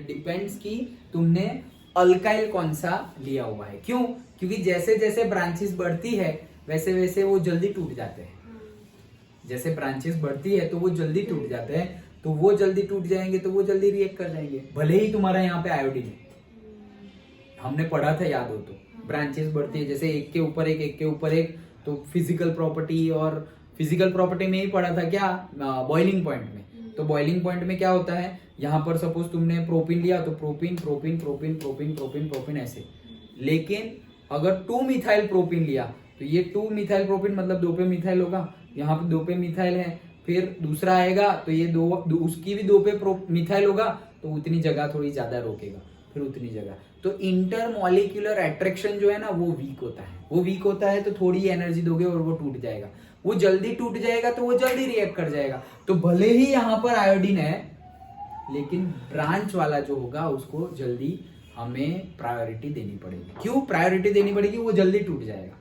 डिपेंड्स कि तुमने अल्काइल कौन सा लिया हुआ है। क्यों, क्योंकि जैसे जैसे ब्रांचेस बढ़ती है वैसे वैसे वो जल्दी टूट जाते हैं। जैसे ब्रांचेस बढ़ती है तो वो जल्दी टूट जाते हैं, तो वो जल्दी टूट जाएंगे तो वो जल्दी रिएक्ट कर जाएंगे। भले ही तुम्हारा यहाँ पे आयोडीन है, हमने पढ़ा था, याद हो तो, ब्रांचेस बढ़ती है जैसे एक के ऊपर एक, तो फिजिकल प्रॉपर्टी में ही पढ़ा था क्या, बॉइलिंग पॉइंट में। तो बॉइलिंग पॉइंट में क्या होता है, यहाँ पर सपोज तुमने प्रोपीन लिया तो प्रोपीन ऐसे। लेकिन अगर 2 मिथाइल प्रोपीन लिया तो ये 2 मिथाइल प्रोपीन मतलब 2 पे मिथाइल होगा, यहाँ पे 2 पे मिथाइल है, फिर दूसरा आएगा तो ये उसकी भी 2 पे मिथाइल होगा, तो उतनी जगह थोड़ी ज्यादा रोकेगा, फिर उतनी जगह। तो इंटरमॉलिक्यूलर अट्रैक्शन जो है ना वो वीक होता है, तो थोड़ी एनर्जी दोगे और वो टूट जाएगा। वो जल्दी टूट जाएगा तो वो जल्दी रिएक्ट कर जाएगा। तो भले ही यहाँ पर आयोडीन है, लेकिन ब्रांच वाला जो होगा उसको जल्दी हमें प्रायोरिटी देनी पड़ेगी। क्यों प्रायोरिटी देनी पड़ेगी, वो जल्दी टूट जाएगा।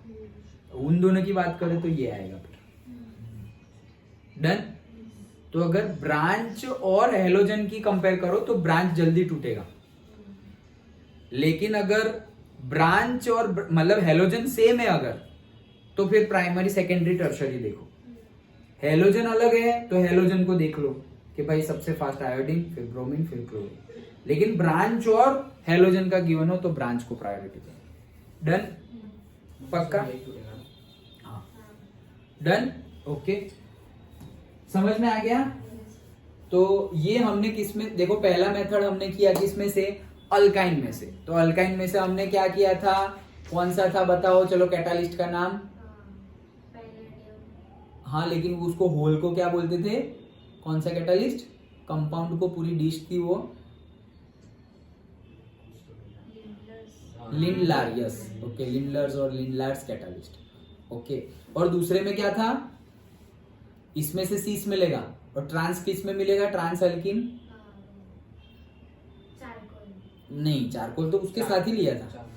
उन दोनों की बात करें तो ये आएगा फिर। डन। तो अगर ब्रांच और हेलोजन की कंपेयर करो तो ब्रांच जल्दी टूटेगा, लेकिन अगर ब्रांच और मतलब हेलोजन सेम है अगर, तो फिर प्राइमरी सेकेंडरी टर्शरी देखो। हेलोजन अलग है तो हेलोजन को देख लो कि भाई सबसे फास्ट आयोडीन, फिर ब्रोमीन, फिर क्लोरीन। लेकिन ब्रांच और हेलोजन का गिवन हो तो ब्रांच को प्रायोरिटी दो। डन, पक्का? हाँ, डन। ओके, समझ में आ गया? तो ये हमने किसमें, देखो पहला मेथड हमने किया किसमें से, अल्काइन में से। तो अल्काइन में से हमने क्या किया था, कौन सा था बताओ, चलो कैटालिस्ट का नाम। हाँ लेकिन उसको होल को क्या बोलते थे, कौन सा कैटालिस्ट, कंपाउंड को पूरी डिश थी वो लिंडलार, यस ओके, लिंडलर्स और लिंडलार्स कैटालिस्ट, ओके। और दूसरे में क्या था, इसमें से सीस मिलेगा और ट्रांस किस में मिलेगा, ट्रांस अल्किन नहीं, चारकोल तो उसके साथ ही लिया था,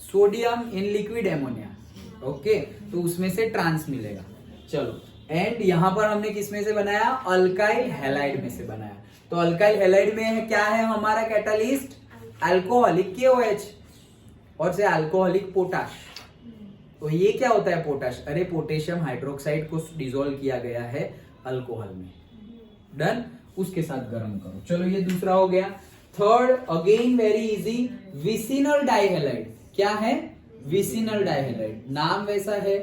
sodium in liquid ammonia, okay, तो उसमें से ट्रांस मिलेगा। चलो एंड यहां पर हमने किसमें से बनाया, अल्काइल हैलाइड में से बनाया। तो अल्काइल हैलाइड में है, क्या है हमारा कैटालिस्ट, अल्कोहलिक KOH और से अल्कोहलिक पोटाश। तो ये क्या होता है पोटाश, अरे पोटेशियम हाइड्रोक्साइड को डिसॉल्व किया गया है अल्कोहल में, डन, उसके साथ गर्म करो। चलो ये दूसरा हो गया। Third again very easy, vicinal dihalide. क्या है, विसिनल डाइहैलाइड, नाम वैसा है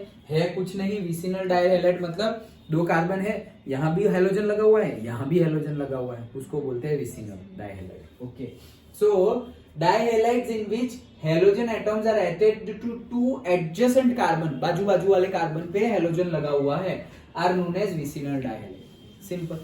कुछ नहीं। विसिनल डाइहैलाइड मतलब दो कार्बन है, यहां भी हैलोजन लगा हुआ है, यहां भी हैलोजन लगा हुआ है, उसको बोलते हैं vicinal dihalide, okay. So dihalides in which halogen atoms are attached to two adjacent carbon, बाजू बाजू वाले कार्बन पे हैलोजन लगा हुआ है, are known as vicinal dihalide, simple.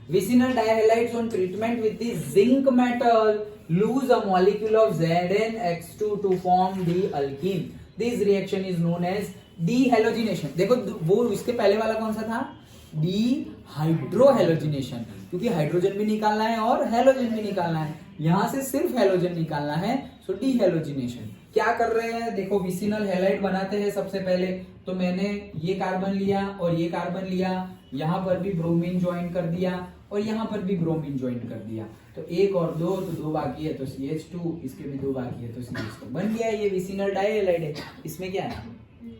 Vicinal dihalides on treatment with the zinc metal lose a molecule of ZnX2 to form the alkene. This reaction is known as dehalogenation. देखो वो इसके पहले वाला कौन सा था, डिहाइड्रोहेलोजिनेशन, क्योंकि हाइड्रोजन भी निकालना है और हैलोजन भी निकालना है, यहां से सिर्फ हैलोजन निकालना है, सो डिहेलोजिनेशन। क्या कर रहे हैं, देखो विसिनल हैलाइड बनाते हैं सबसे पहले, तो मैंने ये कार्बन लिया और ये कार्बन लिया, यहां पर भी ब्रोमीन ज्वाइन कर दिया और यहां पर भी ब्रोमीन ज्वाइन कर दिया, तो एक और दो, तो दो बाकी है तो CH2, इसके भी दो बाकी है तो CH2, बन गया ये विसिनल डाइहैलाइड है। इसमें क्या है,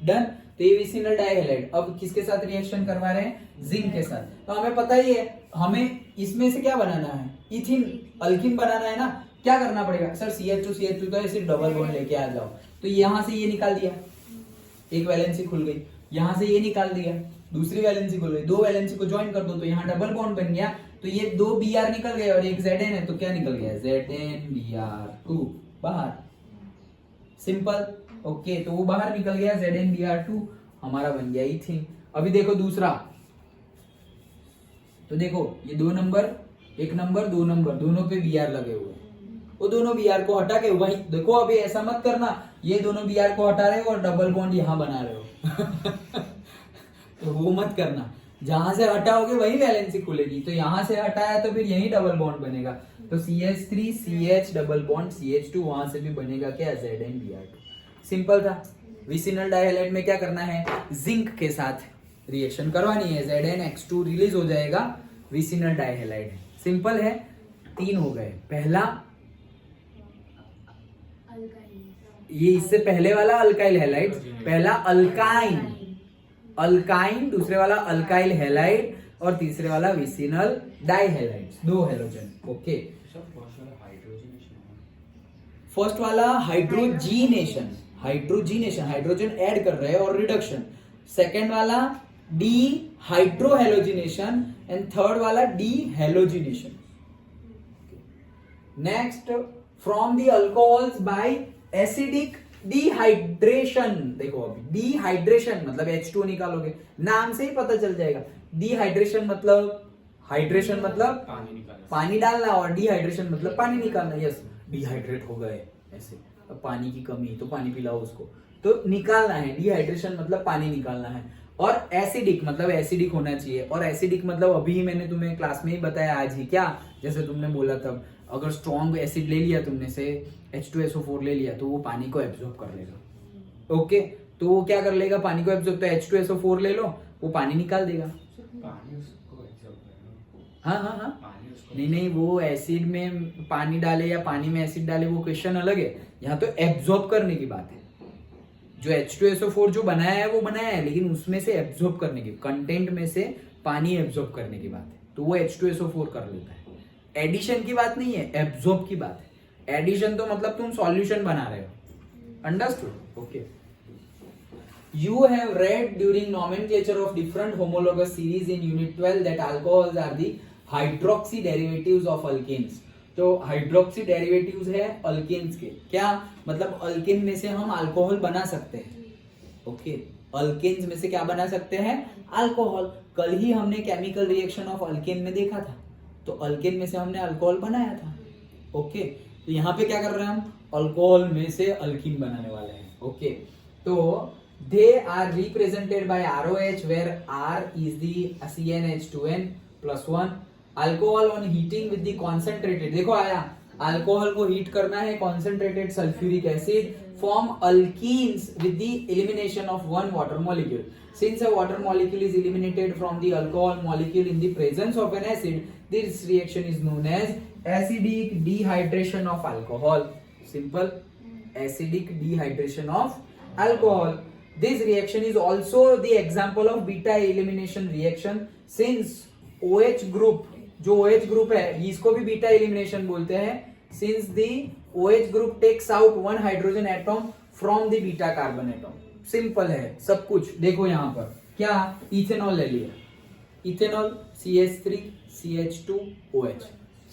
डन। तो ये विसिनल डाइहैलाइड अब किसके साथ रिएक्शन करवा रहे हैं, जिंक के साथ। तो हमें पता ही है, हमें इसमें से क्या बनाना है, इथिन अल्किन बनाना है ना। क्या करना पड़ेगा सर, CH2 तो ऐसे डबल बॉन्ड लेके आ जाओ, तो यहां से ये निकाल दिया, एक वैलेंसी खुल गई, यहां से ये निकाल दिया, दूसरी वैलेंसी खुल गई, दो वैलेंसी को ज्वाइन कर दो तो यहाँ डबल बॉन्ड बन गया, तो ये दो Br निकल गए और एक Zn है, तो क्या निकल गया, ZnBr2 बाहर, सिंपल, ओके। तो वो बाहर निकल गया, ZnBr2 हमारा बन गया इथिन। अभी देखो दूसरा, तो देखो ये दो नंबर, एक नंबर, दो नंबर, दोनों पे Br लगे हुए हैं, वो दोनों Br को हटा के वही देखो, अभी ऐसा मत करना ये दोनों Br को हटा रहे हो और डबल बॉन्ड यहां बना रहे हो तो वो मत करना, जहां से हटाओगे वही वैलेंसी खुलेगी, तो यहां से हटाया तो फिर यही डबल बॉन्ड बनेगा, तो CH3 CH double bond CH2, वहां से भी बनेगा क्या, ZnBr2, सिंपल था। विसिनल डाइहैलाइड में क्या करना है, जिंक के साथ रिएक्शन करवानी है, ZnX2 रिलीज हो जाएगा, विसिनल डाइहैलाइड है, सिंपल है। तीन हो गए, पहला ये इससे पहले वाला अल्काइल हैलाइड, पहला अल्काइन, दूसरे वाला अल्काइल हैलाइड और तीसरे वाला विसिनल डाइहैलाइड, दो हैलोजन, ओके। फर्स्ट वाला हाइड्रोजीनेशन, हाइड्रोजन ऐड कर रहे हैं और रिडक्शन। सेकेंड वाला डीहाइड्रोहेलोजिनेशन एंड थर्ड वाला dehalogenation. Next, from the alcohols by acidic dehydration. देखो अभी डिहाइड्रेशन मतलब H2 निकालोगे, नाम से ही पता चल जाएगा। डिहाइड्रेशन मतलब, हाइड्रेशन मतलब पानी डालना और डिहाइड्रेशन मतलब पानी निकालना। यस, डिहाइड्रेट हो गए ऐसे, अब पानी की कमी, तो पानी पिलाओ उसको, तो निकालना है। डिहाइड्रेशन मतलब पानी निकालना है। और एसिडिक मतलब एसिडिक होना चाहिए, और एसिडिक मतलब अभी मैंने तुम्हें क्लास में ही बताया आज ही, क्या जैसे तुमने बोला तब, अगर स्ट्रॉन्ग एसिड ले लिया तुमने से H2SO4 ले लिया तो वो पानी को एब्जॉर्ब कर लेगा। ओके, तो वो क्या कर लेगा, पानी को एब्जॉर्ब, तो H2SO4 ले लो, वो पानी निकाल देगा। हाँ, नहीं, वो एसिड में पानी डाले या पानी में एसिड डाले वो क्वेश्चन अलग है, यहाँ तो एब्जॉर्ब करने की बात है। जो H2SO4 जो बनाया है वो बनाया है, लेकिन उसमें से एब्जॉर्ब करने की, कंटेंट में से पानी एब्जॉर्ब करने की बात है, तो वो H2SO4 कर लेता है। एडिशन की बात नहीं है, एब्जॉर्ब की बात है। एडिशन तो मतलब तुम सॉल्यूशन बना रहे हो, understood? Okay, You have read during nomenclature of different homologous series in unit 12 that alcohols are the hydroxy derivatives of alkanes. तो हाइड्रोक्सी डेरिवेटिव्स है अल्केन्स के, क्या मतलब अल्केन में से हम अल्कोहल बना सकते हैं. ओके, अल्केन्स में से क्या बना सकते हैं? अल्कोहल. कल ही हमने केमिकल रिएक्शन ऑफ अल्केन में देखा था, तो अल्केन में से हमने अल्कोहल बनाया था. ओके, तो यहाँ पे क्या कर रहे हैं हम? अल्कोहल में से अल्कीन बनाने वाले हैं. ओके, तो they are represented by ROH where R is the CnH2n plus 1. Alcohol on heating with the concentrated, देखो आया, अल्कोहल को हीट करना है concentrated sulphuric acid, form alkenes with the elimination of one water molecule. Since a water molecule is eliminated from the alcohol molecule in the presence of an acid, this reaction is known as acidic dehydration of alcohol. Simple, acidic dehydration of alcohol. This reaction is also the example of beta elimination reaction since OH group, जो OH group है इसको भी beta elimination बोलते हैं, since the OH group takes out one hydrogen atom from the beta carbon atom. Simple है सब कुछ. देखो यहाँ पर क्या, इथेनॉल ले लिया, ethanol CH3 CH2OH,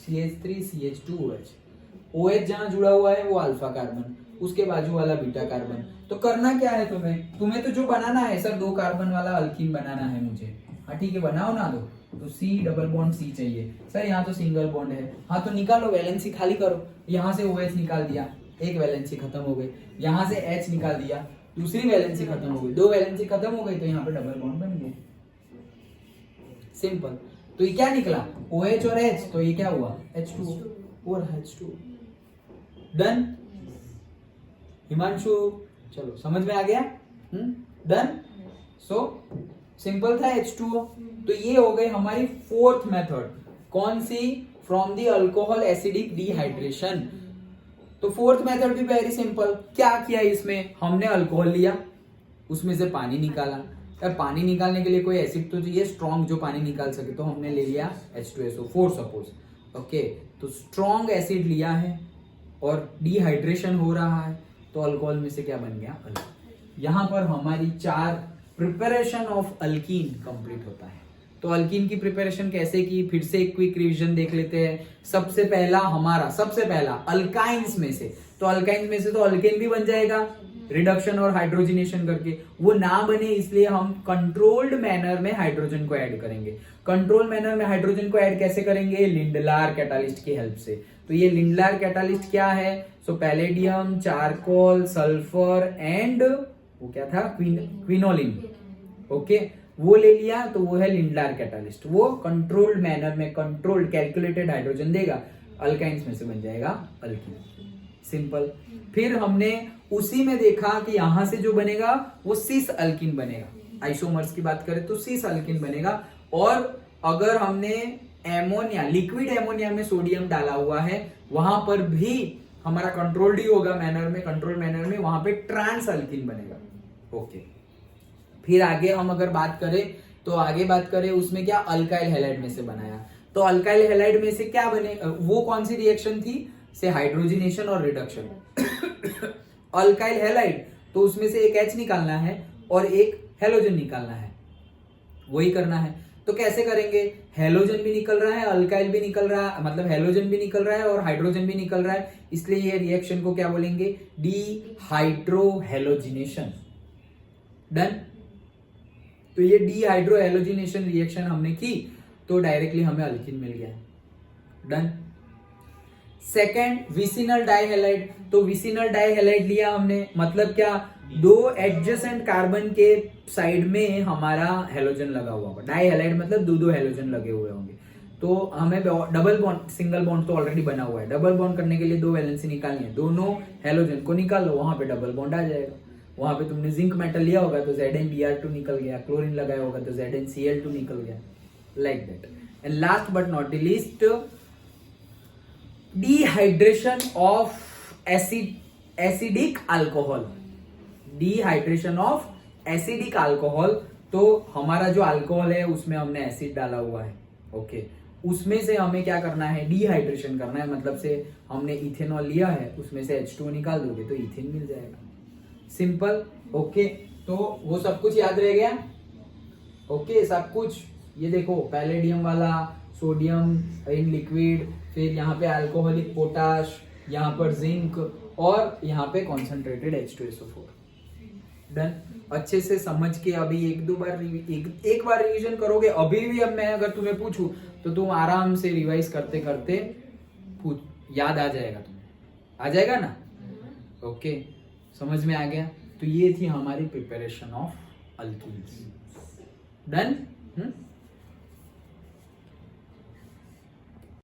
CH3 CH2OH, OH जहाँ जुड़ा हुआ है वो अल्फा कार्बन, उसके बाजू वाला बीटा कार्बन. तो करना क्या है तुम्हें तो जो बनाना है सर, 2 कार्बन वाला अल्कीन बनाना है मुझे. हाँ ठीक है, बनाओ ना. दो तो C डबल बॉन्ड C चाहिए सर, यहाँ तो सिंगल बॉन्ड है. हाँ तो निकालो, वैलेंसी खाली करो. यहाँ से OH निकाल दिया, एक वैलेंसी खत्म हो गई. यहाँ से H निकाल दिया, दूसरी वैलेंसी खत्म हो गई. 2 वैलेंसी खत्म हो गई तो यहाँ पे डबल बॉन्ड बन गया. सिंपल. तो ये क्या निकला? OH और H, तो ये क्या हुआ? H2 और H2. डन हिमांशु, चलो समझ में आ गया. डन. सो सिंपल था H2O. तो ये हो गई हमारी फोर्थ मेथड. कौन सी? From the alcohol acidic dehydration. तो फोर्थ मेथड भी वेरी सिंपल. क्या किया इसमें? हमने अल्कोहल लिया, उसमें से पानी निकाला. अब पानी निकालने के लिए कोई एसिड तो चाहिए स्ट्रॉन्ग जो पानी निकाल सके, तो हमने ले लिया H2SO4 सपोज. ओके, तो स्ट्रॉन्ग एसिड लिया है और डिहाइड्रेशन हो रहा है, तो अल्कोहल में से क्या बन गया? अल्कीन. यहां पर हमारी 4 प्रिपरेशन ऑफ अल्कीन कंप्लीट होता है. तो अल्कीन की प्रिपरेशन कैसे की, फिर से एक क्विक रिवीजन देख लेते हैं. सबसे पहला अल्काइंस में से, तो अल्काइंस में से तो अल्केन भी बन जाएगा रिडक्शन और हाइड्रोजनेशन करके. वो ना बने इसलिए हम कंट्रोल्ड मैनर में हाइड्रोजन को ऐड करेंगे. कंट्रोल मैनर में हाइड्रोजन को ऐड कैसे करेंगे? लिंडलार कैटालिस्ट की हेल्प से. तो ये लिंडलार कैटालिस्ट क्या है? सो पैलेडियम, चारकोल, सल्फर एंड वो क्या था? क्विनोलिन. ओके, वो ले लिया, तो वो है लिंडलार कैटालिस्ट. वो कंट्रोल्ड मैनर में कंट्रोल्ड कैलकुलेटेड हाइड्रोजन देगा, अल्काइंस में से बन जाएगा अल्कीन. सिंपल. फिर हमने उसी में देखा कि यहां से जो बनेगा वो सिस अल्कीन बनेगा. आइसोमर्स की बात करें तो सिस अल्कीन बनेगा. और अगर हमने एमोनिया, लिक्विड एमोनिया में सोडियम डाला हुआ है, वहां पर भी हमारा कंट्रोल्ड ही होगा मैनर में, कंट्रोल मैनर में, वहां पे ट्रांस अल्कीन बनेगा. ओके, फिर आगे हम अगर बात करें तो आगे बात करें उसमें क्या, अल्काइल हैलाइड में से बनाया. तो अल्काइल हैलाइड में से क्या बने, वो कौन सी रिएक्शन थी? से हाइड्रोजनेशन और रिडक्शन. अल्काइल हैलाइड, तो उसमें से एक H निकालना है और एक हेलोजन निकालना है, वही करना है. तो कैसे करेंगे? हेलोजन भी निकल रहा है, अल्काइल भी निकल रहा है, मतलब हेलोजन भी निकल रहा है और हाइड्रोजन भी निकल रहा है, इसलिए ये रिएक्शन को क्या बोलेंगे? डीहाइड्रोहेलोजिनेशन. डन. तो ये डीहाइड्रोहेलोजिनेशन रिएक्शन हमने की तो डायरेक्टली हमें अल्कीन मिल गया. डन. Second, vicinal dihalide. तो विसिनल डाइहैलाइड लिया हमने, मतलब क्या, 2 एडजेसेंट कार्बन के साइड में हमारा हेलोजन लगा हुआ होगा. डाइहैलाइड मतलब 2 हेलोजन लगे हुए होंगे. तो हमें डबल बॉन्ड, सिंगल बॉन्ड तो ऑलरेडी बना हुआ है, डबल बॉन्ड करने के लिए 2 वैलेंसी निकालनी है. दोनों हेलोजन को निकाल लो, वहां पे डबल बॉन्ड आ जाएगा. वहां पे तुमने जिंक मेटल लिया होगा तो ZnBr2 निकल गया, क्लोरीन लगाया होगा तो ZnCl2 निकल गया, like that. And last but not the least, dehydration of acidic alcohol. Dehydration of acidic alcohol. तो हमारा जो अल्कोहल है उसमें हमने एसिड डाला हुआ है. ओके, उसमें से हमें क्या करना है? डिहाइड्रेशन करना है. मतलब से हमने इथेनॉल लिया है, उसमें से H2O निकाल दोगे तो इथेन मिल जाएगा. सिंपल. ओके, तो वो सब कुछ याद रह गया। ओके सब कुछ, ये देखो पैलेडियम वाला, सोडियम इन लिक्विड, फिर यहाँ पे अल्कोहलिक पोटाश, यहाँ पर जिंक और यहाँ पे कॉन्सेंट्रेटेड H2SO4। डन। अच्छे से समझ के अभी एक बार रिवीजन करोगे, अभी भी अब मैं अगर तुम्हें पूछूं तो तुम आराम से रिवाइज करते करते याद आ जाएगा, तुम्हें आ जाएगा ना। ओके समझ में आ गया। तो ये थी हमारी प्रिपरेशन ऑफ अल्कीन्स। डन।